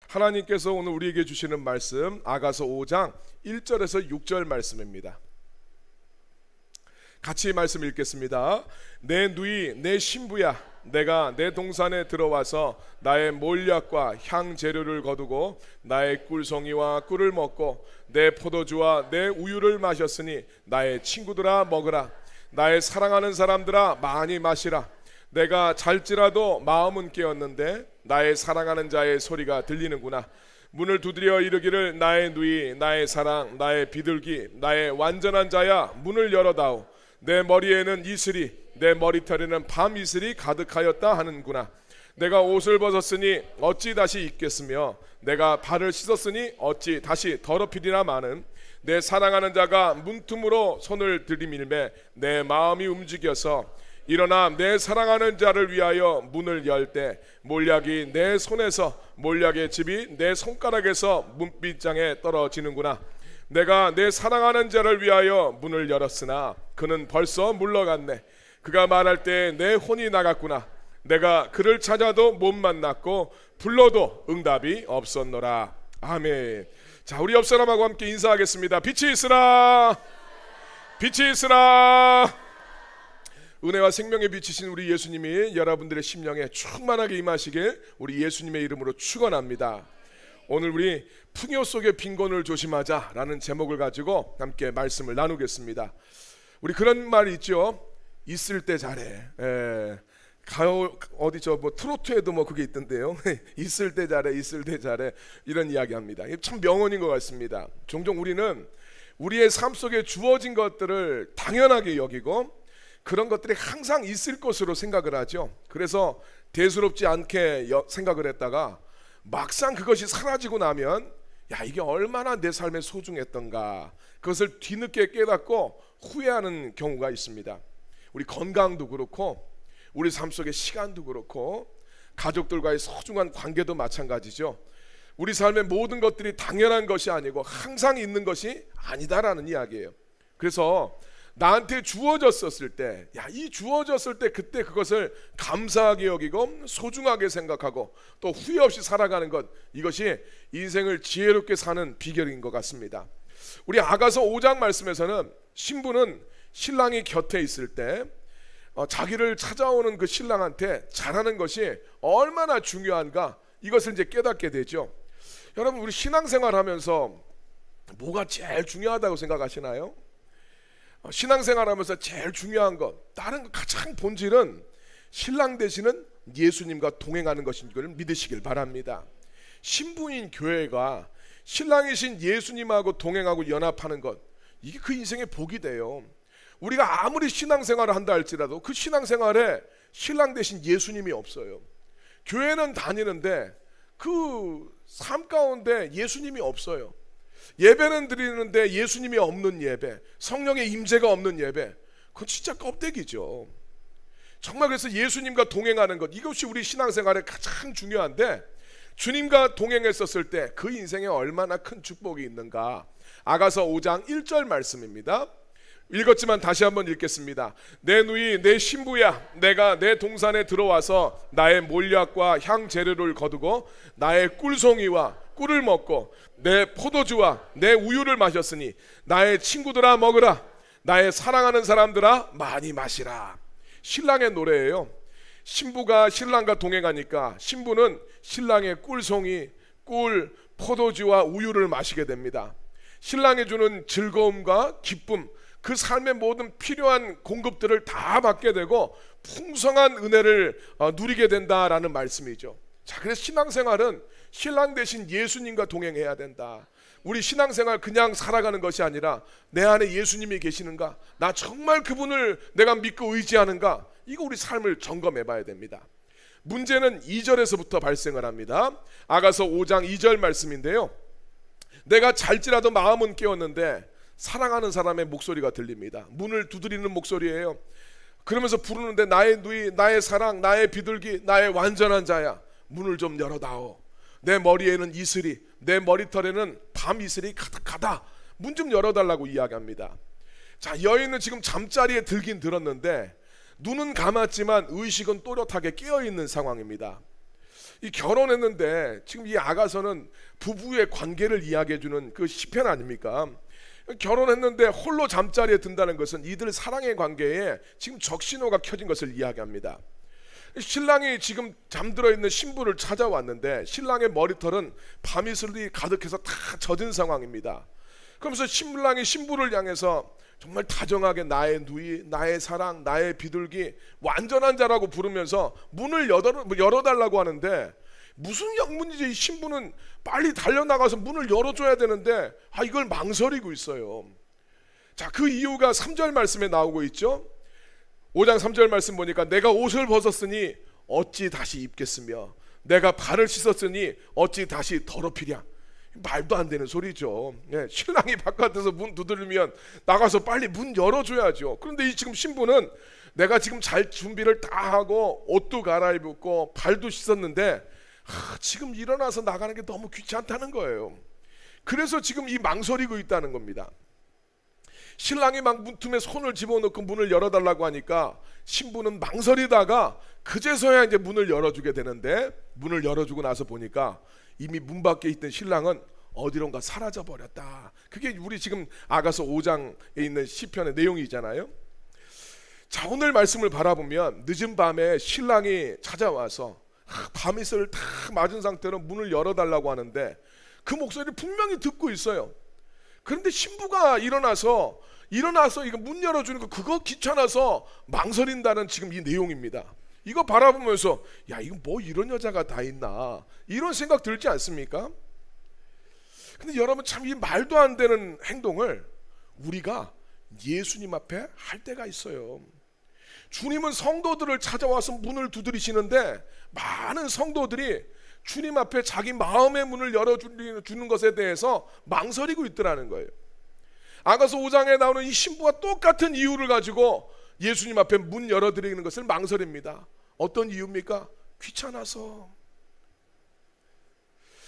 하나님께서 오늘 우리에게 주시는 말씀 아가서 5장 1절에서 6절 말씀입니다. 같이 말씀 읽겠습니다. 내 누이 내 신부야, 내가 내 동산에 들어와서 나의 몰약과 향 재료를 거두고 나의 꿀송이와 꿀을 먹고 내 포도주와 내 우유를 마셨으니 나의 친구들아 먹으라. 나의 사랑하는 사람들아 많이 마시라. 내가 잘지라도 마음은 깨었는데 나의 사랑하는 자의 소리가 들리는구나. 문을 두드려 이르기를 나의 누이 나의 사랑 나의 비둘기 나의 완전한 자야, 문을 열어다오. 내 머리에는 이슬이 내 머리털에는 밤 이슬이 가득하였다 하는구나. 내가 옷을 벗었으니 어찌 다시 입겠으며 내가 발을 씻었으니 어찌 다시 더럽히리나 마는 내 사랑하는 자가 문틈으로 손을 들이밀매 내 마음이 움직여서 일어나 내 사랑하는 자를 위하여 문을 열 때 몰약이 내 손에서 몰약의 즙이 내 손가락에서 문빗장에 떨어지는구나. 내가 내 사랑하는 자를 위하여 문을 열었으나 그는 벌써 물러갔네. 그가 말할 때 내 혼이 나갔구나. 내가 그를 찾아도 못 만났고 불러도 응답이 없었노라. 아멘. 자, 우리 옆 사람하고 함께 인사하겠습니다. 빛이 있으라. 빛이 있으라. 은혜와 생명의 빛이신 우리 예수님이 여러분들의 심령에 충만하게 임하시길 우리 예수님의 이름으로 축원합니다. 오늘 우리 풍요 속의 빈곤을 조심하자 라는 제목을 가지고 함께 말씀을 나누겠습니다. 우리 그런 말이 있죠. 있을 때 잘해. 가요 어디 뭐 트로트에도 뭐 그게 있던데요. 있을 때 잘해, 있을 때 잘해, 이런 이야기합니다. 참 명언인 것 같습니다. 종종 우리는 우리의 삶 속에 주어진 것들을 당연하게 여기고 그런 것들이 항상 있을 것으로 생각을 하죠. 그래서 대수롭지 않게 생각을 했다가 막상 그것이 사라지고 나면 야, 이게 얼마나 내 삶에 소중했던가, 그것을 뒤늦게 깨닫고 후회하는 경우가 있습니다. 우리 건강도 그렇고 우리 삶 속의 시간도 그렇고 가족들과의 소중한 관계도 마찬가지죠. 우리 삶의 모든 것들이 당연한 것이 아니고 항상 있는 것이 아니다라는 이야기예요. 그래서 나한테 주어졌었을 때, 야, 이 주어졌을 때 그때 그것을 감사하게 여기고 소중하게 생각하고 또 후회 없이 살아가는 것, 이것이 인생을 지혜롭게 사는 비결인 것 같습니다. 우리 아가서 5장 말씀에서는 신부는 신랑이 곁에 있을 때 자기를 찾아오는 그 신랑한테 잘하는 것이 얼마나 중요한가, 이것을 이제 깨닫게 되죠. 여러분, 우리 신앙생활 하면서 뭐가 제일 중요하다고 생각하시나요? 신앙생활 하면서 제일 중요한 것, 다른 것 가장 본질은 신랑 되시는 예수님과 동행하는 것인 걸 믿으시길 바랍니다. 신부인 교회가 신랑이신 예수님하고 동행하고 연합하는 것, 이게 그 인생의 복이 돼요. 우리가 아무리 신앙생활을 한다 할지라도 그 신앙생활에 신랑 되신 예수님이 없어요. 교회는 다니는데 그 삶 가운데 예수님이 없어요. 예배는 드리는데 예수님이 없는 예배, 성령의 임재가 없는 예배, 그건 진짜 껍데기죠. 정말 그래서 예수님과 동행하는 것, 이것이 우리 신앙생활에 가장 중요한데, 주님과 동행했었을 때 그 인생에 얼마나 큰 축복이 있는가. 아가서 5장 1절 말씀입니다. 읽었지만 다시 한번 읽겠습니다. 내 누이 내 신부야, 내가 내 동산에 들어와서 나의 몰약과 향 재료를 거두고 나의 꿀송이와 꿀을 먹고 내 포도주와 내 우유를 마셨으니 나의 친구들아 먹으라. 나의 사랑하는 사람들아 많이 마시라. 신랑의 노래예요. 신부가 신랑과 동행하니까 신부는 신랑의 꿀송이, 꿀, 포도주와 우유를 마시게 됩니다. 신랑이 주는 즐거움과 기쁨, 그 삶의 모든 필요한 공급들을 다 받게 되고 풍성한 은혜를 누리게 된다라는 말씀이죠. 자, 그래서 신앙생활은 신랑 대신 예수님과 동행해야 된다. 우리 신앙생활 그냥 살아가는 것이 아니라 내 안에 예수님이 계시는가, 나 정말 그분을 내가 믿고 의지하는가, 이거 우리 삶을 점검해 봐야 됩니다. 문제는 2절에서부터 발생을 합니다. 아가서 5장 2절 말씀인데요, 내가 잘지라도 마음은 깨었는데 사랑하는 사람의 목소리가 들립니다. 문을 두드리는 목소리예요. 그러면서 부르는데 나의 누이, 나의 사랑, 나의 비둘기, 나의 완전한 자야, 문을 좀 열어다오. 내 머리에는 이슬이, 내 머리털에는 밤 이슬이 가득하다. 문 좀 열어달라고 이야기합니다. 자, 여인은 지금 잠자리에 들긴 들었는데 눈은 감았지만 의식은 또렷하게 깨어있는 상황입니다. 이 결혼했는데 지금 이 아가서는 부부의 관계를 이야기해주는 그 시편 아닙니까? 결혼했는데 홀로 잠자리에 든다는 것은 이들 사랑의 관계에 지금 적신호가 켜진 것을 이야기합니다. 신랑이 지금 잠들어 있는 신부를 찾아왔는데 신랑의 머리털은 밤이슬이 가득해서 다 젖은 상황입니다. 그러면서 신랑이 신부를 향해서 정말 다정하게 나의 누이, 나의 사랑, 나의 비둘기, 완전한 자라고 부르면서 문을 열어달라고 하는데, 무슨 영문이지? 이 신부는 빨리 달려나가서 문을 열어줘야 되는데 이걸 망설이고 있어요. 자, 그 이유가 3절 말씀에 나오고 있죠. 5장 3절 말씀 보니까 내가 옷을 벗었으니 어찌 다시 입겠으며 내가 발을 씻었으니 어찌 다시 더럽히랴. 말도 안 되는 소리죠. 신랑이 바깥에서 문 두드리면 나가서 빨리 문 열어줘야죠. 그런데 이 지금 신부는 내가 지금 잘 준비를 다 하고 옷도 갈아입고 발도 씻었는데 지금 일어나서 나가는 게 너무 귀찮다는 거예요. 그래서 지금 이 망설이고 있다는 겁니다. 신랑이 막 문틈에 손을 집어넣고 문을 열어달라고 하니까 신부는 망설이다가 그제서야 이제 문을 열어주게 되는데, 문을 열어주고 나서 보니까 이미 문 밖에 있던 신랑은 어디론가 사라져 버렸다. 그게 우리 지금 아가서 5장에 있는 시편의 내용이잖아요. 자, 오늘 말씀을 바라보면 늦은 밤에 신랑이 찾아와서 밤이슬을 다 맞은 상태로 문을 열어달라고 하는데 그 목소리를 분명히 듣고 있어요. 그런데 신부가 일어나서 이거 문 열어주는 거 그거 귀찮아서 망설인다는 지금 이 내용입니다. 이거 바라보면서 야, 이거 뭐 이런 여자가 다 있나, 이런 생각 들지 않습니까? 근데 여러분, 참 이 말도 안 되는 행동을 우리가 예수님 앞에 할 때가 있어요. 주님은 성도들을 찾아와서 문을 두드리시는데 많은 성도들이 주님 앞에 자기 마음의 문을 열어주는 것에 대해서 망설이고 있더라는 거예요. 아가서 5장에 나오는 이 신부와 똑같은 이유를 가지고 예수님 앞에 문 열어드리는 것을 망설입니다. 어떤 이유입니까? 귀찮아서.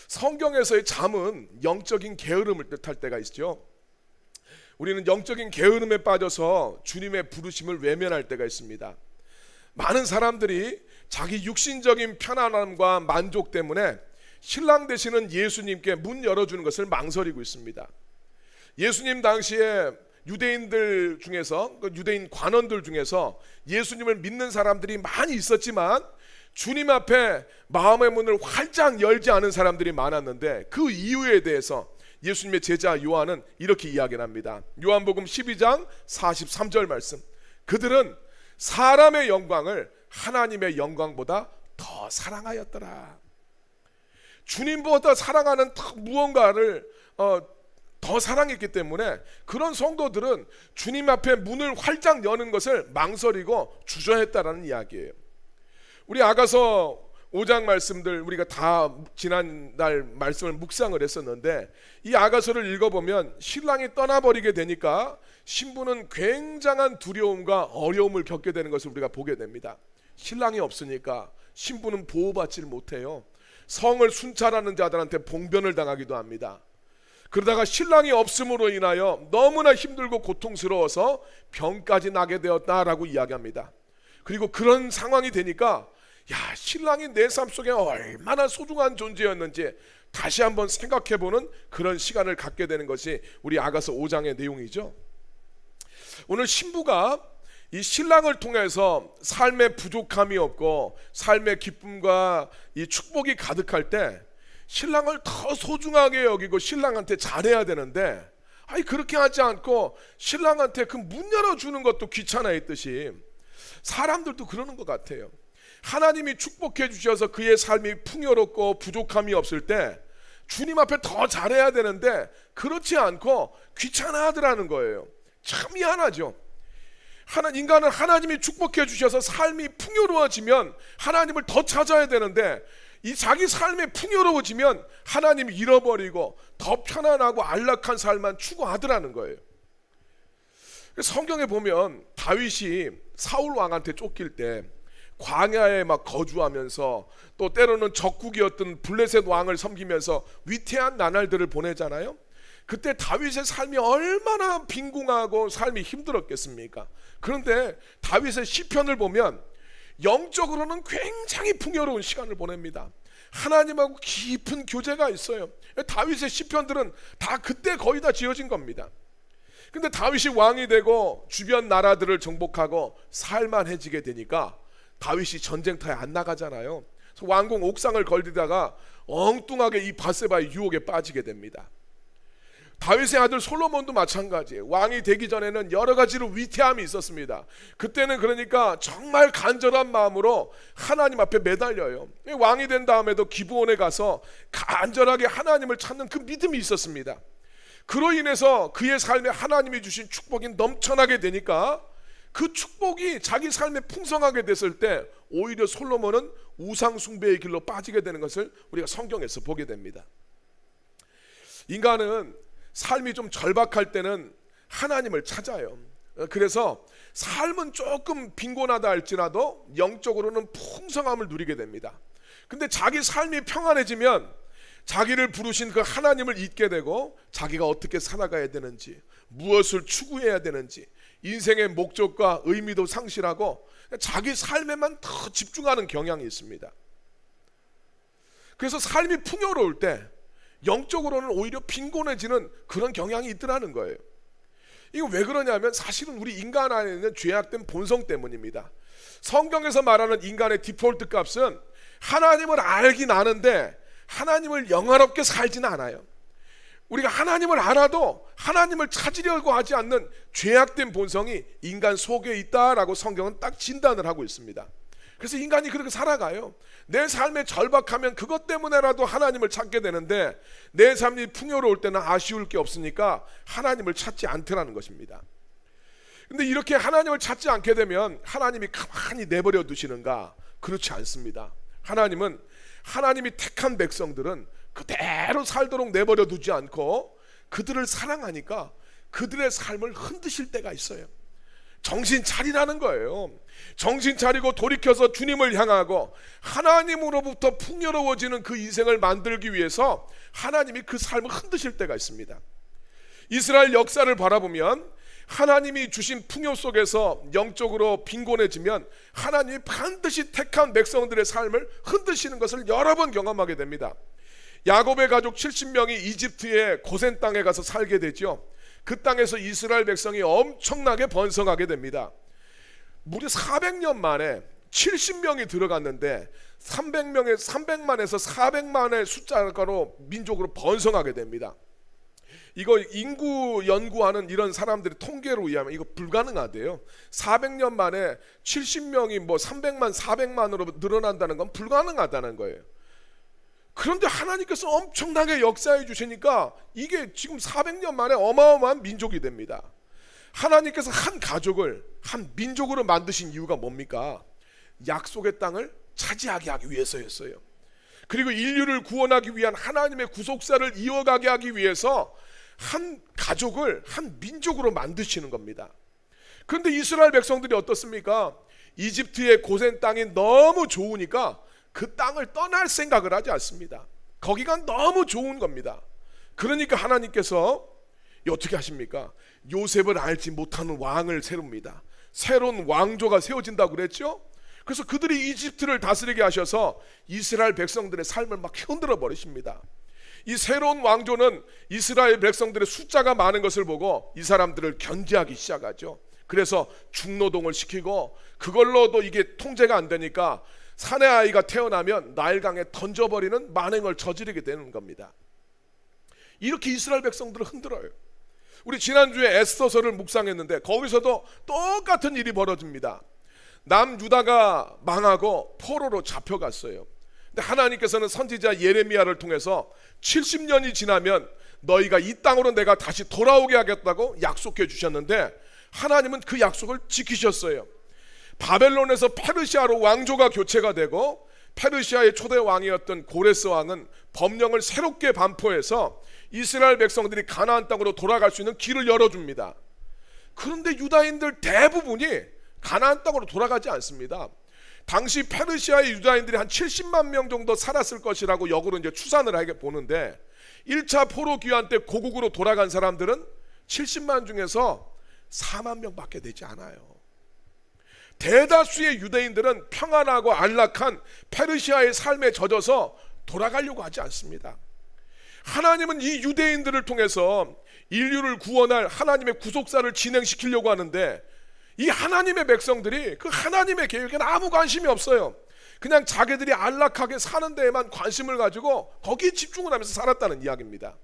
성경에서의 잠은 영적인 게으름을 뜻할 때가 있죠. 우리는 영적인 게으름에 빠져서 주님의 부르심을 외면할 때가 있습니다. 많은 사람들이 자기 육신적인 편안함과 만족 때문에 신랑 되시는 예수님께 문 열어주는 것을 망설이고 있습니다. 예수님 당시에 유대인들 중에서, 유대인 관원들 중에서 예수님을 믿는 사람들이 많이 있었지만 주님 앞에 마음의 문을 활짝 열지 않은 사람들이 많았는데, 그 이유에 대해서 예수님의 제자 요한은 이렇게 이야기를 합니다. 요한복음 12장 43절 말씀. 그들은 사람의 영광을 하나님의 영광보다 더 사랑하였더라. 주님보다 사랑하는 무언가를 더 사랑했기 때문에 그런 성도들은 주님 앞에 문을 활짝 여는 것을 망설이고 주저했다라는 이야기예요. 우리 아가서 5장 말씀들 우리가 다 지난날 말씀을 묵상을 했었는데, 이 아가서를 읽어보면 신랑이 떠나버리게 되니까 신부는 굉장한 두려움과 어려움을 겪게 되는 것을 우리가 보게 됩니다. 신랑이 없으니까 신부는 보호받지를 못해요. 성을 순찰하는 자들한테 봉변을 당하기도 합니다. 그러다가 신랑이 없음으로 인하여 너무나 힘들고 고통스러워서 병까지 나게 되었다라고 이야기합니다. 그리고 그런 상황이 되니까 야, 신랑이 내 삶 속에 얼마나 소중한 존재였는지 다시 한번 생각해보는 그런 시간을 갖게 되는 것이 우리 아가서 5장의 내용이죠. 오늘 신부가 이 신랑을 통해서 삶의 부족함이 없고 삶의 기쁨과 이 축복이 가득할 때 신랑을 더 소중하게 여기고 신랑한테 잘해야 되는데, 그렇게 하지 않고 신랑한테 그 문 열어주는 것도 귀찮아 했듯이 사람들도 그러는 것 같아요. 하나님이 축복해 주셔서 그의 삶이 풍요롭고 부족함이 없을 때 주님 앞에 더 잘해야 되는데 그렇지 않고 귀찮아 하더라는 거예요. 참 미안하죠. 인간은 하나님이 축복해 주셔서 삶이 풍요로워지면 하나님을 더 찾아야 되는데, 이 자기 삶이 풍요로워지면 하나님을 잃어버리고 더 편안하고 안락한 삶만 추구하더라는 거예요. 성경에 보면 다윗이 사울 왕한테 쫓길 때 광야에 막 거주하면서 또 때로는 적국이었던 블레셋 왕을 섬기면서 위태한 나날들을 보내잖아요. 그때 다윗의 삶이 얼마나 빈궁하고 삶이 힘들었겠습니까? 그런데 다윗의 시편을 보면 영적으로는 굉장히 풍요로운 시간을 보냅니다. 하나님하고 깊은 교제가 있어요. 다윗의 시편들은 다 그때 거의 다 지어진 겁니다. 근데 다윗이 왕이 되고 주변 나라들을 정복하고 살만해지게 되니까 다윗이 전쟁터에 안 나가잖아요. 그래서 왕궁 옥상을 걸리다가 엉뚱하게 이 밧세바의 유혹에 빠지게 됩니다. 다윗의 아들 솔로몬도 마찬가지예요. 왕이 되기 전에는 여러 가지로 위태함이 있었습니다. 그때는 그러니까 정말 간절한 마음으로 하나님 앞에 매달려요. 왕이 된 다음에도 기브온에 가서 간절하게 하나님을 찾는 그 믿음이 있었습니다. 그로 인해서 그의 삶에 하나님이 주신 축복이 넘쳐나게 되니까 그 축복이 자기 삶에 풍성하게 됐을 때 오히려 솔로몬은 우상 숭배의 길로 빠지게 되는 것을 우리가 성경에서 보게 됩니다. 인간은 삶이 좀 절박할 때는 하나님을 찾아요. 그래서 삶은 조금 빈곤하다 할지라도 영적으로는 풍성함을 누리게 됩니다. 근데 자기 삶이 평안해지면 자기를 부르신 그 하나님을 잊게 되고 자기가 어떻게 살아가야 되는지, 무엇을 추구해야 되는지, 인생의 목적과 의미도 상실하고 자기 삶에만 더 집중하는 경향이 있습니다. 그래서 삶이 풍요로울 때 영적으로는 오히려 빈곤해지는 그런 경향이 있더라는 거예요. 이거 왜 그러냐면 사실은 우리 인간 안에 있는 죄악된 본성 때문입니다. 성경에서 말하는 인간의 디폴트 값은 하나님을 알긴 아는데 하나님을 영화롭게 살지는 않아요. 우리가 하나님을 알아도 하나님을 찾으려고 하지 않는 죄악된 본성이 인간 속에 있다라고 성경은 딱 진단을 하고 있습니다. 그래서 인간이 그렇게 살아가요. 내 삶에 절박하면 그것 때문에라도 하나님을 찾게 되는데 내 삶이 풍요로울 때는 아쉬울 게 없으니까 하나님을 찾지 않더라는 것입니다. 근데 이렇게 하나님을 찾지 않게 되면 하나님이 가만히 내버려 두시는가? 그렇지 않습니다. 하나님은 하나님이 택한 백성들은 그대로 살도록 내버려 두지 않고 그들을 사랑하니까 그들의 삶을 흔드실 때가 있어요. 정신 차리라는 거예요. 정신 차리고 돌이켜서 주님을 향하고 하나님으로부터 풍요로워지는 그 인생을 만들기 위해서 하나님이 그 삶을 흔드실 때가 있습니다. 이스라엘 역사를 바라보면 하나님이 주신 풍요 속에서 영적으로 빈곤해지면 하나님이 반드시 택한 백성들의 삶을 흔드시는 것을 여러 번 경험하게 됩니다. 야곱의 가족 70명이 이집트의 고센 땅에 가서 살게 되죠. 그 땅에서 이스라엘 백성이 엄청나게 번성하게 됩니다. 무려 400년 만에 70명이 들어갔는데 300만에서 400만의 숫자로 민족으로 번성하게 됩니다. 이거 인구 연구하는 이런 사람들의 통계로 의하면 이거 불가능하대요. 400년 만에 70명이 뭐 300만, 400만으로 늘어난다는 건 불가능하다는 거예요. 그런데 하나님께서 엄청나게 역사해 주시니까 이게 지금 400년 만에 어마어마한 민족이 됩니다. 하나님께서 한 가족을 한 민족으로 만드신 이유가 뭡니까? 약속의 땅을 차지하게 하기 위해서였어요. 그리고 인류를 구원하기 위한 하나님의 구속사를 이어가게 하기 위해서 한 가족을 한 민족으로 만드시는 겁니다. 그런데 이스라엘 백성들이 어떻습니까? 이집트의 고센 땅이 너무 좋으니까 그 땅을 떠날 생각을 하지 않습니다. 거기가 너무 좋은 겁니다. 그러니까 하나님께서 어떻게 하십니까? 요셉을 알지 못하는 왕을 세웁니다. 새로운 왕조가 세워진다고 그랬죠? 그래서 그들이 이집트를 다스리게 하셔서 이스라엘 백성들의 삶을 막 흔들어 버리십니다. 이 새로운 왕조는 이스라엘 백성들의 숫자가 많은 것을 보고 이 사람들을 견제하기 시작하죠. 그래서 중노동을 시키고 그걸로도 이게 통제가 안 되니까 사내 아이가 태어나면 나일강에 던져버리는 만행을 저지르게 되는 겁니다. 이렇게 이스라엘 백성들을 흔들어요. 우리 지난주에 에스더서를 묵상했는데 거기서도 똑같은 일이 벌어집니다. 남유다가 망하고 포로로 잡혀갔어요. 근데 하나님께서는 선지자 예레미야를 통해서 70년이 지나면 너희가 이 땅으로 내가 다시 돌아오게 하겠다고 약속해 주셨는데 하나님은 그 약속을 지키셨어요. 바벨론에서 페르시아로 왕조가 교체가 되고 페르시아의 초대 왕이었던 고레스 왕은 법령을 새롭게 반포해서 이스라엘 백성들이 가나안 땅으로 돌아갈 수 있는 길을 열어줍니다. 그런데 유다인들 대부분이 가나안 땅으로 돌아가지 않습니다. 당시 페르시아의 유다인들이 한 70만 명 정도 살았을 것이라고 역으로 이제 추산을 하게 보는데 1차 포로 귀환 때 고국으로 돌아간 사람들은 70만 중에서 4만 명밖에 되지 않아요. 대다수의 유대인들은 평안하고 안락한 페르시아의 삶에 젖어서 돌아가려고 하지 않습니다. 하나님은 이 유대인들을 통해서 인류를 구원할 하나님의 구속사를 진행시키려고 하는데, 이 하나님의 백성들이 그 하나님의 계획에는 아무 관심이 없어요. 그냥 자기들이 안락하게 사는 데에만 관심을 가지고 거기에 집중을 하면서 살았다는 이야기입니다.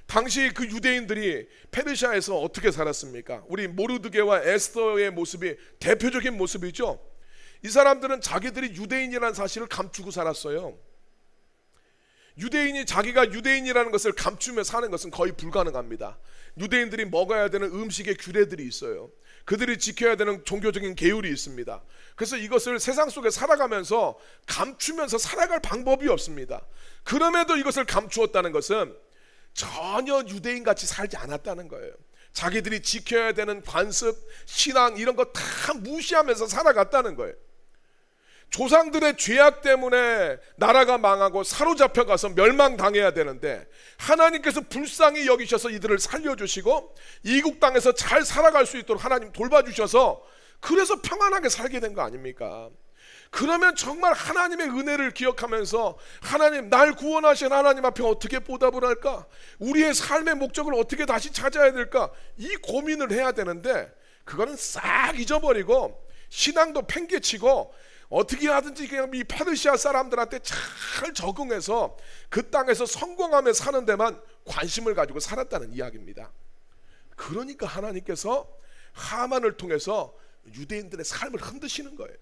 당시 그 유대인들이 페르시아에서 어떻게 살았습니까? 우리 모르드게와 에스더의 모습이 대표적인 모습이죠. 이 사람들은 자기들이 유대인이라는 사실을 감추고 살았어요. 유대인이 자기가 유대인이라는 것을 감추며 사는 것은 거의 불가능합니다. 유대인들이 먹어야 되는 음식의 규례들이 있어요. 그들이 지켜야 되는 종교적인 계율이 있습니다. 그래서 이것을 세상 속에 살아가면서 감추면서 살아갈 방법이 없습니다. 그럼에도 이것을 감추었다는 것은 전혀 유대인같이 살지 않았다는 거예요. 자기들이 지켜야 되는 관습, 신앙 이런 거 다 무시하면서 살아갔다는 거예요. 조상들의 죄악 때문에 나라가 망하고 사로잡혀가서 멸망당해야 되는데, 하나님께서 불쌍히 여기셔서 이들을 살려주시고 이국 땅에서 잘 살아갈 수 있도록 하나님 돌봐주셔서 그래서 평안하게 살게 된 거 아닙니까? 그러면 정말 하나님의 은혜를 기억하면서 하나님, 날 구원하신 하나님 앞에 어떻게 보답을 할까? 우리의 삶의 목적을 어떻게 다시 찾아야 될까? 이 고민을 해야 되는데 그거는 싹 잊어버리고 신앙도 팽개치고 어떻게 하든지 그냥 이 페르시아 사람들한테 잘 적응해서 그 땅에서 성공하며 사는 데만 관심을 가지고 살았다는 이야기입니다. 그러니까 하나님께서 하만을 통해서 유대인들의 삶을 흔드시는 거예요.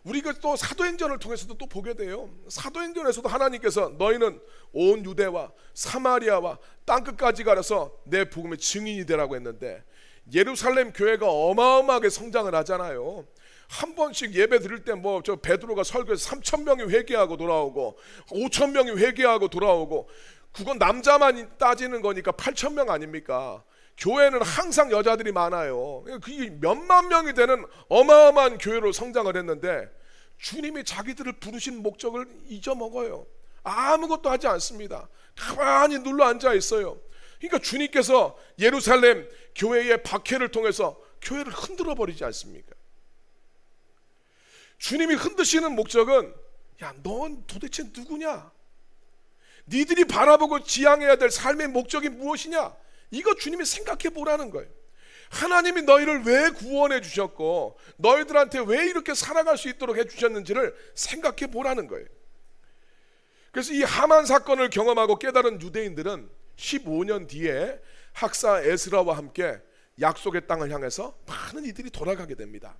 우리가 또 사도행전을 통해서도 또 보게 돼요. 사도행전에서도 하나님께서 너희는 온 유대와 사마리아와 땅끝까지 가서 내 복음의 증인이 되라고 했는데, 예루살렘 교회가 어마어마하게 성장을 하잖아요. 한 번씩 예배 드릴 때 뭐 저 베드로가 설교해서 3,000명이 회개하고 돌아오고 5,000명이 회개하고 돌아오고, 그건 남자만 따지는 거니까 8,000명 아닙니까? 교회는 항상 여자들이 많아요. 그게 몇만 명이 되는 어마어마한 교회로 성장을 했는데 주님이 자기들을 부르신 목적을 잊어먹어요. 아무것도 하지 않습니다. 가만히 눌러 앉아 있어요. 그러니까 주님께서 예루살렘 교회의 박해를 통해서 교회를 흔들어 버리지 않습니까? 주님이 흔드시는 목적은, 야, 넌 도대체 누구냐? 니들이 바라보고 지향해야 될 삶의 목적이 무엇이냐? 이거 주님이 생각해 보라는 거예요. 하나님이 너희를 왜 구원해 주셨고 너희들한테 왜 이렇게 살아갈 수 있도록 해 주셨는지를 생각해 보라는 거예요. 그래서 이 하만 사건을 경험하고 깨달은 유대인들은 15년 뒤에 학사 에스라와 함께 약속의 땅을 향해서 많은 이들이 돌아가게 됩니다.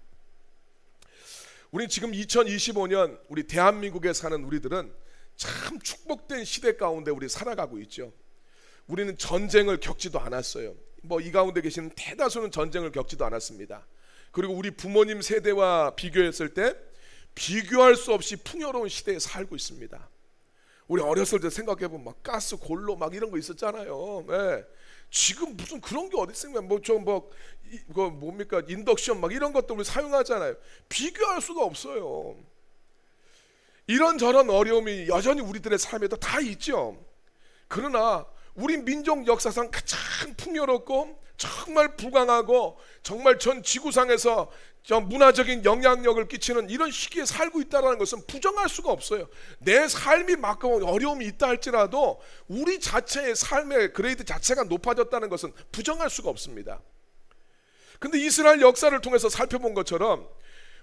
우리 지금 2025년 우리 대한민국에 사는 우리들은 참 축복된 시대 가운데 우리 살아가고 있죠. 우리는 전쟁을 겪지도 않았어요. 뭐 이 가운데 계시는 대다수는 전쟁을 겪지도 않았습니다. 그리고 우리 부모님 세대와 비교했을 때 비교할 수 없이 풍요로운 시대에 살고 있습니다. 우리 어렸을 때 생각해보면 막 가스, 골로 막 이런 거 있었잖아요. 네. 지금 무슨 그런 게 어디 있습니까? 이거 뭡니까? 인덕션 막 이런 것도 우리 사용하잖아요. 비교할 수가 없어요. 이런저런 어려움이 여전히 우리들의 삶에도 다 있죠. 그러나 우리 민족 역사상 가장 풍요롭고 정말 부강하고 정말 전 지구상에서 문화적인 영향력을 끼치는 이런 시기에 살고 있다는 것은 부정할 수가 없어요. 내 삶이 막고 어려움이 있다 할지라도 우리 자체의 삶의 그레이드 자체가 높아졌다는 것은 부정할 수가 없습니다. 근데 이스라엘 역사를 통해서 살펴본 것처럼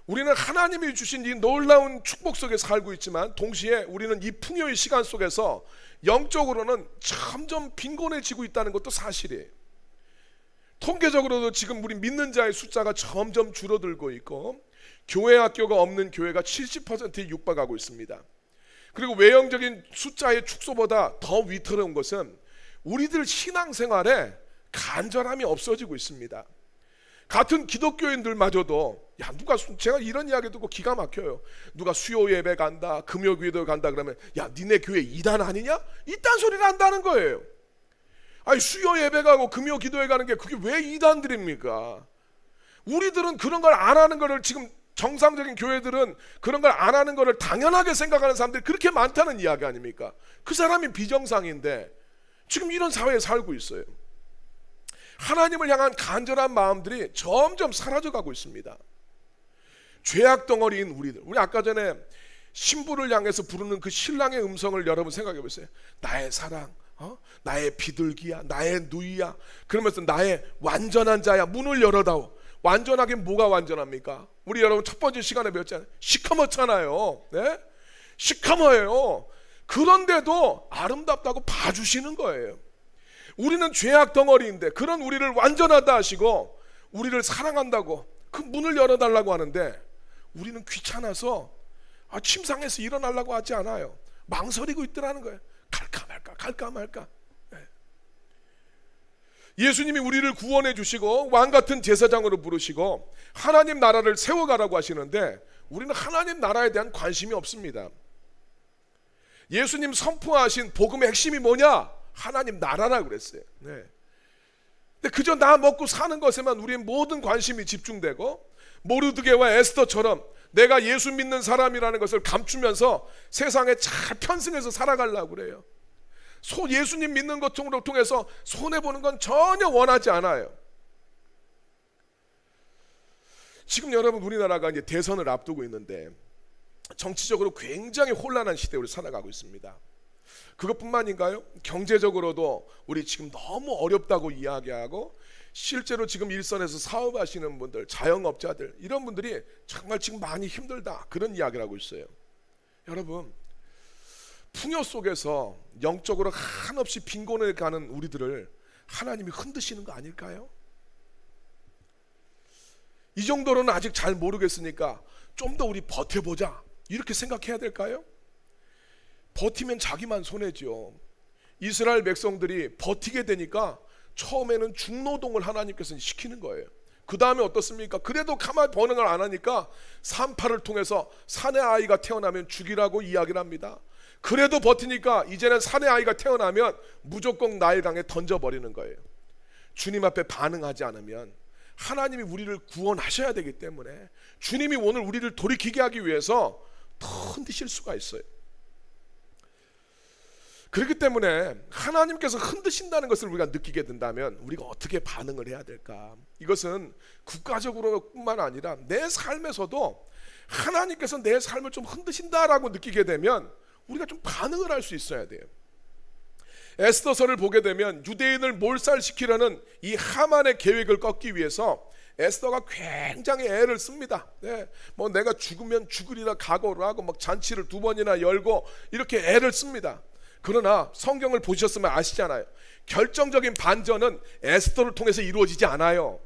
우리는 하나님이 주신 이 놀라운 축복 속에 살고 있지만 동시에 우리는 이 풍요의 시간 속에서 영적으로는 점점 빈곤해지고 있다는 것도 사실이에요. 통계적으로도 지금 우리 믿는 자의 숫자가 점점 줄어들고 있고 교회 학교가 없는 교회가 70%에 육박하고 있습니다. 그리고 외형적인 숫자의 축소보다 더 위태로운 것은 우리들 신앙생활에 간절함이 없어지고 있습니다. 같은 기독교인들마저도 제가 이런 이야기 듣고 기가 막혀요. 누가 수요 예배 간다, 금요 기도 간다 그러면 야, 니네 교회 이단 아니냐? 이딴 소리를 한다는 거예요. 아니, 수요 예배 가고 금요 기도회 가는 게 그게 왜 이단들입니까? 우리들은 그런 걸 안 하는 거를, 지금 정상적인 교회들은 그런 걸 안 하는 거를 당연하게 생각하는 사람들이 그렇게 많다는 이야기 아닙니까? 그 사람이 비정상인데 지금 이런 사회에 살고 있어요. 하나님을 향한 간절한 마음들이 점점 사라져가고 있습니다. 죄악 덩어리인 우리들, 우리 아까 전에 신부를 향해서 부르는 그 신랑의 음성을 여러분 생각해 보세요. 나의 사랑, 나의 비둘기야, 나의 누이야, 그러면서 나의 완전한 자야, 문을 열어다오. 완전하긴 뭐가 완전합니까? 우리 여러분 첫 번째 시간에 배웠잖아요. 시커멓잖아요. 네? 시커머요. 그런데도 아름답다고 봐주시는 거예요. 우리는 죄악 덩어리인데 그런 우리를 완전하다 하시고 우리를 사랑한다고 그 문을 열어달라고 하는데, 우리는 귀찮아서 침상에서 일어나려고 하지 않아요. 망설이고 있더라는 거예요. 갈까 말까, 갈까 말까. 예수님이 우리를 구원해 주시고 왕같은 제사장으로 부르시고 하나님 나라를 세워가라고 하시는데, 우리는 하나님 나라에 대한 관심이 없습니다. 예수님 선포하신 복음의 핵심이 뭐냐? 하나님 나라라고 그랬어요. 네. 근데 그저 나 먹고 사는 것에만 우리의 모든 관심이 집중되고, 모르드게와 에스더처럼 내가 예수 믿는 사람이라는 것을 감추면서 세상에 잘 편승해서 살아가려고 그래요. 예수님 믿는 것을 통해서 손해보는 건 전혀 원하지 않아요. 지금 여러분 우리나라가 이제 대선을 앞두고 있는데 정치적으로 굉장히 혼란한 시대로 살아가고 있습니다. 그것뿐만인가요? 경제적으로도 우리 지금 너무 어렵다고 이야기하고, 실제로 지금 일선에서 사업하시는 분들, 자영업자들, 이런 분들이 정말 지금 많이 힘들다, 그런 이야기를 하고 있어요. 여러분, 풍요 속에서 영적으로 한없이 빈곤을 가는 우리들을 하나님이 흔드시는 거 아닐까요? 이 정도로는 아직 잘 모르겠으니까 좀 더 우리 버텨보자, 이렇게 생각해야 될까요? 버티면 자기만 손해죠. 이스라엘 백성들이 버티게 되니까 처음에는 중노동을 하나님께서는 시키는 거예요. 그 다음에 어떻습니까? 그래도 가만히 번응을 안 하니까 산파를 통해서 산의 아이가 태어나면 죽이라고 이야기를 합니다. 그래도 버티니까 이제는 산의 아이가 태어나면 무조건 나일강에 던져버리는 거예요. 주님 앞에 반응하지 않으면 하나님이 우리를 구원하셔야 되기 때문에 주님이 오늘 우리를 돌이키게 하기 위해서 더 흔드실 수가 있어요. 그렇기 때문에 하나님께서 흔드신다는 것을 우리가 느끼게 된다면 우리가 어떻게 반응을 해야 될까? 이것은 국가적으로 뿐만 아니라 내 삶에서도 하나님께서 내 삶을 좀 흔드신다라고 느끼게 되면 우리가 좀 반응을 할 수 있어야 돼요. 에스더서를 보게 되면 유대인을 몰살시키려는 이 하만의 계획을 꺾기 위해서 에스더가 굉장히 애를 씁니다. 네, 뭐 내가 죽으면 죽으리라 각오를 하고 막 잔치를 2번이나 열고 이렇게 애를 씁니다. 그러나 성경을 보셨으면 아시잖아요. 결정적인 반전은 에스더를 통해서 이루어지지 않아요.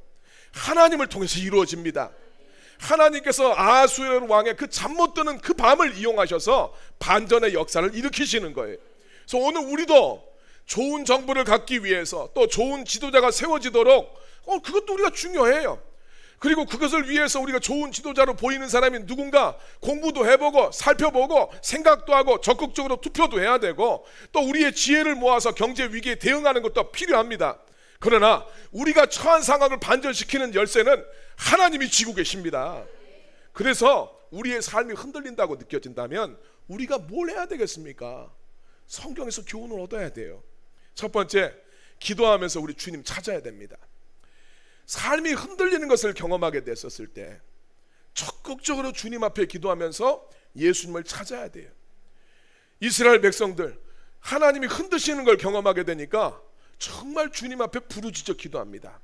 하나님을 통해서 이루어집니다. 하나님께서 아하수에로 왕의 그 잠 못 드는 그 밤을 이용하셔서 반전의 역사를 일으키시는 거예요. 그래서 오늘 우리도 좋은 정부를 갖기 위해서 또 좋은 지도자가 세워지도록 그것도 우리가 중요해요. 그리고 그것을 위해서 우리가 좋은 지도자로 보이는 사람이 누군가 공부도 해보고 살펴보고 생각도 하고 적극적으로 투표도 해야 되고, 또 우리의 지혜를 모아서 경제 위기에 대응하는 것도 필요합니다. 그러나 우리가 처한 상황을 반전시키는 열쇠는 하나님이 쥐고 계십니다. 그래서 우리의 삶이 흔들린다고 느껴진다면 우리가 뭘 해야 되겠습니까? 성경에서 교훈을 얻어야 돼요. 첫 번째, 기도하면서 우리 주님 찾아야 됩니다. 삶이 흔들리는 것을 경험하게 됐었을 때 적극적으로 주님 앞에 기도하면서 예수님을 찾아야 돼요. 이스라엘 백성들 하나님이 흔드시는 걸 경험하게 되니까 정말 주님 앞에 부르짖어 기도합니다.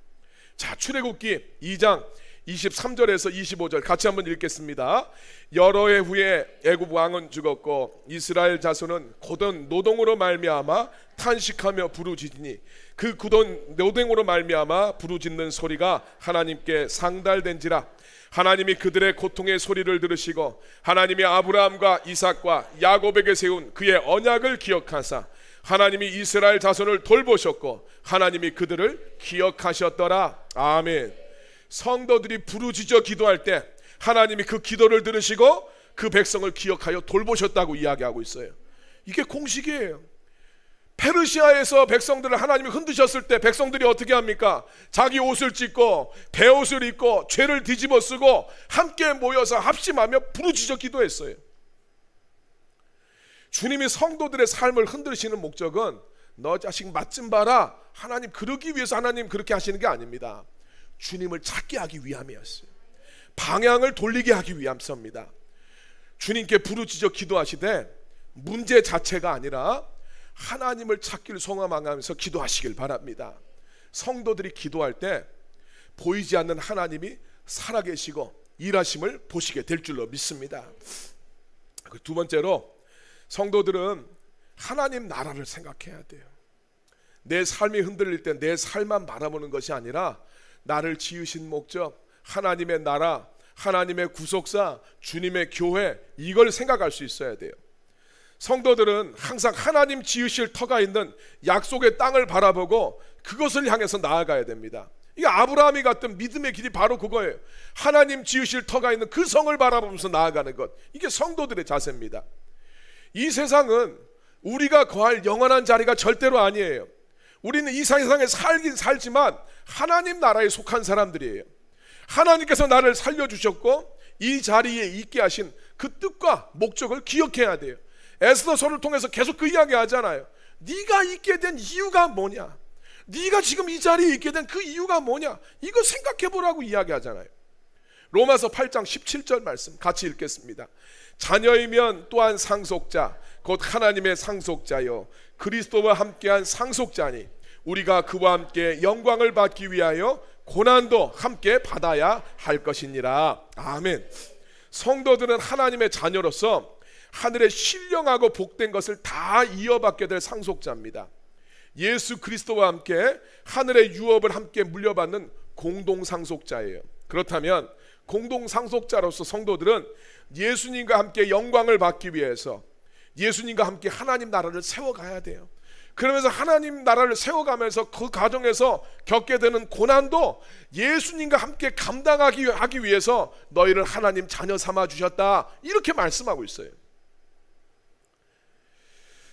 자, 출애굽기 2장 23절에서 25절 같이 한번 읽겠습니다. 여러 해 후에 애굽 왕은 죽었고 이스라엘 자손은 고된 노동으로 말미암아 탄식하며 부르짖으니 그 고된 노동으로 말미암아 부르짖는 소리가 하나님께 상달된지라. 하나님이 그들의 고통의 소리를 들으시고 하나님이 아브라함과 이삭과 야곱에게 세운 그의 언약을 기억하사 하나님이 이스라엘 자손을 돌보셨고 하나님이 그들을 기억하셨더라. 아멘. 성도들이 부르짖어 기도할 때 하나님이 그 기도를 들으시고 그 백성을 기억하여 돌보셨다고 이야기하고 있어요. 이게 공식이에요. 페르시아에서 백성들을 하나님이 흔드셨을 때 백성들이 어떻게 합니까? 자기 옷을 찢고 베옷을 입고 죄를 뒤집어 쓰고 함께 모여서 합심하며 부르짖어 기도했어요. 주님이 성도들의 삶을 흔드시는 목적은 너 자식 맛 좀 봐라, 하나님 그러기 위해서 하나님 그렇게 하시는 게 아닙니다. 주님을 찾게 하기 위함이었어요. 방향을 돌리게 하기 위함입니다. 주님께 부르짖어 기도하시되 문제 자체가 아니라 하나님을 찾기를 소망하면서 기도하시길 바랍니다. 성도들이 기도할 때 보이지 않는 하나님이 살아계시고 일하심을 보시게 될 줄로 믿습니다. 두 번째로, 성도들은 하나님 나라를 생각해야 돼요. 내 삶이 흔들릴 때 내 삶만 바라보는 것이 아니라 나를 지으신 목적, 하나님의 나라, 하나님의 구속사, 주님의 교회, 이걸 생각할 수 있어야 돼요. 성도들은 항상 하나님 지으실 터가 있는 약속의 땅을 바라보고 그것을 향해서 나아가야 됩니다. 이게 아브라함이 갔던 믿음의 길이 바로 그거예요. 하나님 지으실 터가 있는 그 성을 바라보면서 나아가는 것, 이게 성도들의 자세입니다. 이 세상은 우리가 거할 영원한 자리가 절대로 아니에요. 우리는 이 세상에 살긴 살지만 하나님 나라에 속한 사람들이에요. 하나님께서 나를 살려주셨고 이 자리에 있게 하신 그 뜻과 목적을 기억해야 돼요. 에스더서를 통해서 계속 그 이야기 하잖아요. 네가 있게 된 이유가 뭐냐, 네가 지금 이 자리에 있게 된 그 이유가 뭐냐, 이거 생각해 보라고 이야기하잖아요. 로마서 8장 17절 말씀 같이 읽겠습니다. 자녀이면 또한 상속자 곧 하나님의 상속자요 그리스도와 함께한 상속자니 우리가 그와 함께 영광을 받기 위하여 고난도 함께 받아야 할 것이니라. 아멘. 성도들은 하나님의 자녀로서 하늘의 신령하고 복된 것을 다 이어받게 될 상속자입니다. 예수 그리스도와 함께 하늘의 유업을 함께 물려받는 공동 상속자예요. 그렇다면 공동 상속자로서 성도들은 예수님과 함께 영광을 받기 위해서 예수님과 함께 하나님 나라를 세워가야 돼요. 그러면서 하나님 나라를 세워가면서 그 과정에서 겪게 되는 고난도 예수님과 함께 감당하기 위해서 너희를 하나님 자녀 삼아 주셨다, 이렇게 말씀하고 있어요.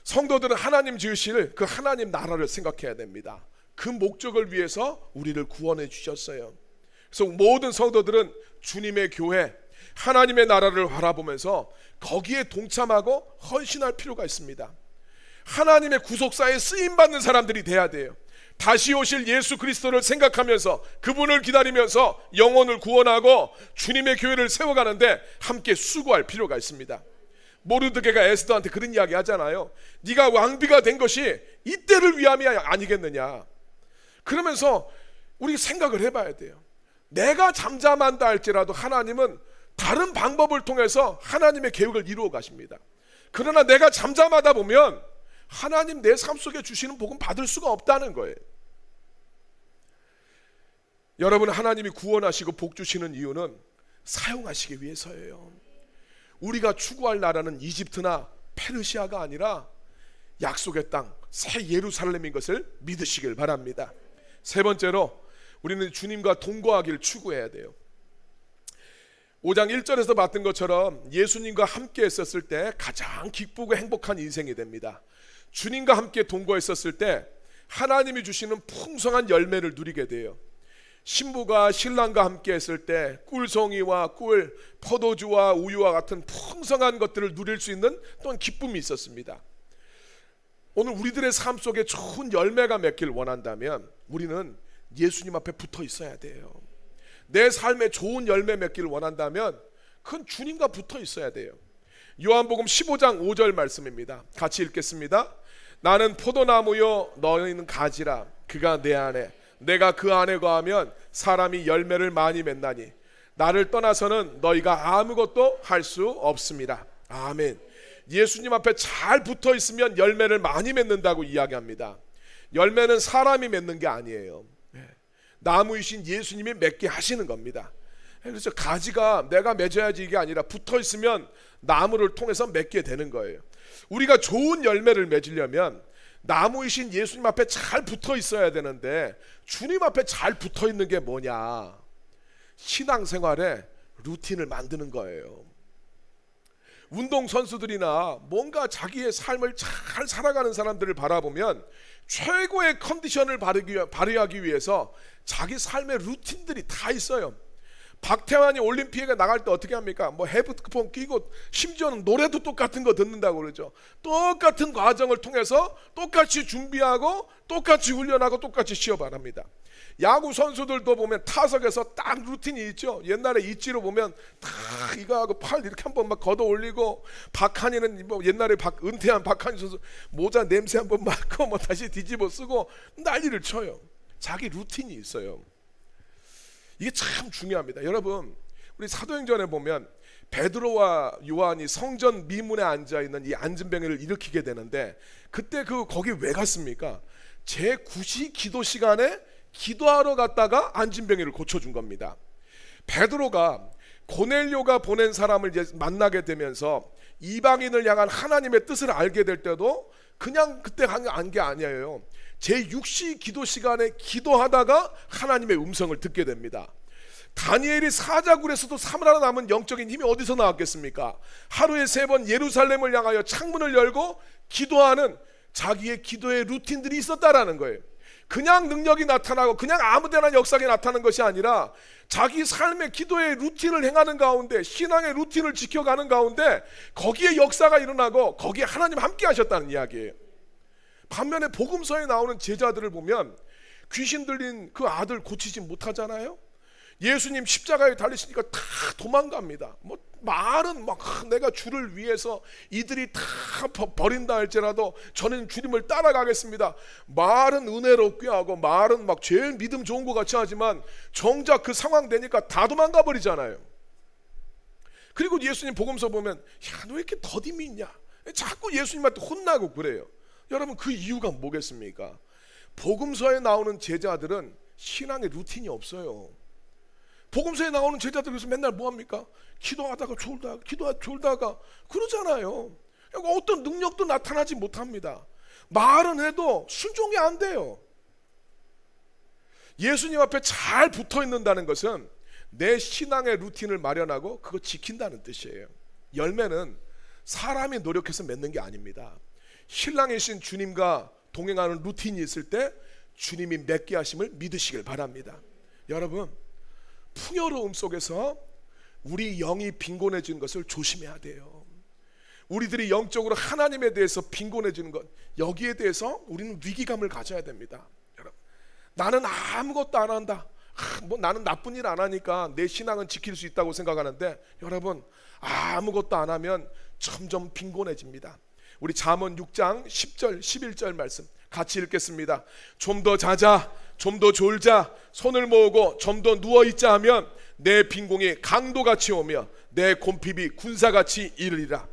성도들은 하나님 지으실 그 하나님 나라를 생각해야 됩니다. 그 목적을 위해서 우리를 구원해 주셨어요. 그래서 모든 성도들은 주님의 교회, 하나님의 나라를 바라보면서 거기에 동참하고 헌신할 필요가 있습니다. 하나님의 구속사에 쓰임받는 사람들이 돼야 돼요. 다시 오실 예수 그리스도를 생각하면서 그분을 기다리면서 영혼을 구원하고 주님의 교회를 세워가는데 함께 수고할 필요가 있습니다. 모르드게가 에스더한테 그런 이야기 하잖아요. 네가 왕비가 된 것이 이때를 위함이 아니겠느냐. 그러면서 우리 생각을 해봐야 돼요. 내가 잠잠한다 할지라도 하나님은 다른 방법을 통해서 하나님의 계획을 이루어 가십니다. 그러나 내가 잠잠하다 보면 하나님 내 삶 속에 주시는 복은 받을 수가 없다는 거예요. 여러분, 하나님이 구원하시고 복 주시는 이유는 사용하시기 위해서예요. 우리가 추구할 나라는 이집트나 페르시아가 아니라 약속의 땅 새 예루살렘인 것을 믿으시길 바랍니다. 세 번째로, 우리는 주님과 동거하기를 추구해야 돼요. 5장 1절에서 봤던 것처럼 예수님과 함께 했었을 때 가장 기쁘고 행복한 인생이 됩니다. 주님과 함께 동거했었을 때 하나님이 주시는 풍성한 열매를 누리게 돼요. 신부가 신랑과 함께 했을 때 꿀송이와 꿀, 포도주와 우유와 같은 풍성한 것들을 누릴 수 있는 또한 기쁨이 있었습니다. 오늘 우리들의 삶 속에 좋은 열매가 맺길 원한다면 우리는 예수님 앞에 붙어 있어야 돼요. 내 삶에 좋은 열매 맺기를 원한다면 그건 주님과 붙어 있어야 돼요. 요한복음 15장 5절 말씀입니다. 같이 읽겠습니다. 나는 포도나무요 너희는 가지라. 그가 내 안에 내가 그 안에 거하면 사람이 열매를 많이 맺나니 나를 떠나서는 너희가 아무것도 할 수 없습니다. 아멘. 예수님 앞에 잘 붙어 있으면 열매를 많이 맺는다고 이야기합니다. 열매는 사람이 맺는 게 아니에요. 나무이신 예수님이 맺게 하시는 겁니다. 그래서 가지가 내가 맺어야지 이게 아니라 붙어 있으면 나무를 통해서 맺게 되는 거예요. 우리가 좋은 열매를 맺으려면 나무이신 예수님 앞에 잘 붙어 있어야 되는데 주님 앞에 잘 붙어 있는 게 뭐냐? 신앙생활에 루틴을 만드는 거예요. 운동선수들이나 뭔가 자기의 삶을 잘 살아가는 사람들을 바라보면 최고의 컨디션을 발휘하기 위해서 자기 삶의 루틴들이 다 있어요. 박태환이 올림픽에 나갈 때 어떻게 합니까? 뭐 헤드폰 끼고 심지어는 노래도 똑같은 거 듣는다고 그러죠. 똑같은 과정을 통해서 똑같이 준비하고 똑같이 훈련하고 똑같이 시험을 합니다. 야구 선수들도 보면 타석에서 딱 루틴이 있죠. 옛날에 있지로 보면 다 이거 하고 팔 이렇게 한번 막 걷어 올리고, 박한이는 뭐 옛날에 은퇴한 박한이 선수 모자 냄새 한번 맡고 뭐 다시 뒤집어 쓰고 난리를 쳐요. 자기 루틴이 있어요. 이게 참 중요합니다. 여러분, 우리 사도행전에 보면 베드로와 요한이 성전 미문에 앉아 있는 이 안진병을 일으키게 되는데, 그때 거기 왜 갔습니까? 제9시 기도 시간에 기도하러 갔다가 안진병이를 고쳐준 겁니다. 베드로가 고넬료가 보낸 사람을 이제 만나게 되면서 이방인을 향한 하나님의 뜻을 알게 될 때도 그냥 그때 간 게 아니에요. 제6시 기도 시간에 기도하다가 하나님의 음성을 듣게 됩니다. 다니엘이 사자굴에서도 살아남은 영적인 힘이 어디서 나왔겠습니까? 하루에 3번 예루살렘을 향하여 창문을 열고 기도하는 자기의 기도의 루틴들이 있었다라는 거예요. 그냥 능력이 나타나고 그냥 아무데나 역사가 나타나는 것이 아니라 자기 삶의 기도의 루틴을 행하는 가운데, 신앙의 루틴을 지켜가는 가운데 거기에 역사가 일어나고 거기에 하나님 함께 하셨다는 이야기예요. 반면에 복음서에 나오는 제자들을 보면 귀신 들린 그 아들 고치지 못하잖아요. 예수님 십자가에 달리시니까 다 도망갑니다. 뭐 말은 막 내가 주를 위해서 이들이 다 버린다 할지라도 저는 주님을 따라가겠습니다. 말은 은혜롭게 하고 말은 막 제일 믿음 좋은 것 같이 하지만 정작 그 상황 되니까 다 도망가 버리잖아요. 그리고 예수님 복음서 보면 야, 너 왜 이렇게 더듬이 있냐? 자꾸 예수님한테 혼나고 그래요. 여러분, 그 이유가 뭐겠습니까? 복음서에 나오는 제자들은 신앙의 루틴이 없어요. 복음서에 나오는 제자들에서 맨날 뭐합니까? 기도하다가 졸다가 그러잖아요. 어떤 능력도 나타나지 못합니다. 말은 해도 순종이 안 돼요. 예수님 앞에 잘 붙어 있는다는 것은 내 신앙의 루틴을 마련하고 그거 지킨다는 뜻이에요. 열매는 사람이 노력해서 맺는 게 아닙니다. 신랑이신 주님과 동행하는 루틴이 있을 때 주님이 맺게 하심을 믿으시길 바랍니다. 여러분, 풍요로움 속에서 우리 영이 빈곤해지는 것을 조심해야 돼요. 우리들이 영적으로 하나님에 대해서 빈곤해지는 것, 여기에 대해서 우리는 위기감을 가져야 됩니다. 여러분, 나는 아무것도 안 한다. 뭐 나는 나쁜 일 안 하니까 내 신앙은 지킬 수 있다고 생각하는데, 여러분, 아무것도 안 하면 점점 빈곤해집니다. 우리 잠언 6장 10절 11절 말씀 같이 읽겠습니다. 좀 더 자자, 좀 더 졸자, 손을 모으고 좀 더 누워있자 하면 내 빈공이 강도같이 오며 내 곰핍이 군사같이 이르리라.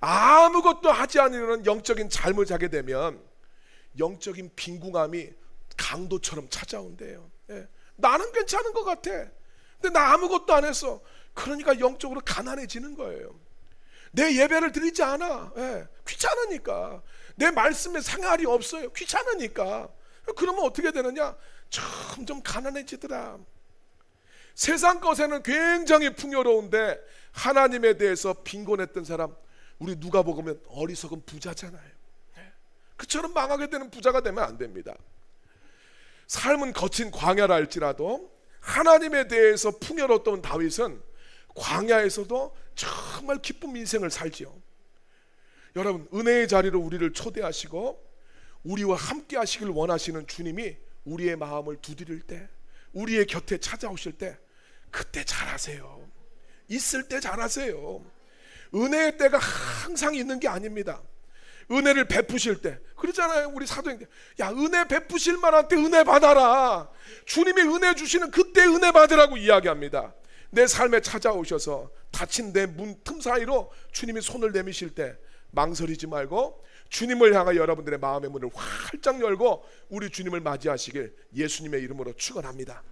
아무것도 하지 않으려는 영적인 잠을 자게 되면 영적인 빈궁함이 강도처럼 찾아온대요. 나는 괜찮은 것 같아. 근데 나 아무것도 안 했어. 그러니까 영적으로 가난해지는 거예요. 내 예배를 드리지 않아. 귀찮으니까. 내 말씀에 상할이 없어요. 귀찮으니까. 그러면 어떻게 되느냐? 점점 가난해지더라. 세상 것에는 굉장히 풍요로운데 하나님에 대해서 빈곤했던 사람, 우리 누가 보면 어리석은 부자잖아요. 그처럼 망하게 되는 부자가 되면 안 됩니다. 삶은 거친 광야라 할지라도 하나님에 대해서 풍요로웠던 다윗은 광야에서도 정말 기쁜 인생을 살지요. 여러분, 은혜의 자리로 우리를 초대하시고 우리와 함께 하시길 원하시는 주님이 우리의 마음을 두드릴 때, 우리의 곁에 찾아오실 때, 그때 잘하세요. 있을 때 잘하세요. 은혜의 때가 항상 있는 게 아닙니다. 은혜를 베푸실 때, 그러잖아요. 우리 사도행전, 야, 은혜 베푸실 만한 때 은혜 받아라. 주님이 은혜 주시는 그때 은혜 받으라고 이야기합니다. 내 삶에 찾아오셔서 닫힌 내 문 틈 사이로 주님이 손을 내미실 때 망설이지 말고 주님을 향하여 여러분들의 마음의 문을 활짝 열고 우리 주님을 맞이하시길 예수님의 이름으로 축원합니다.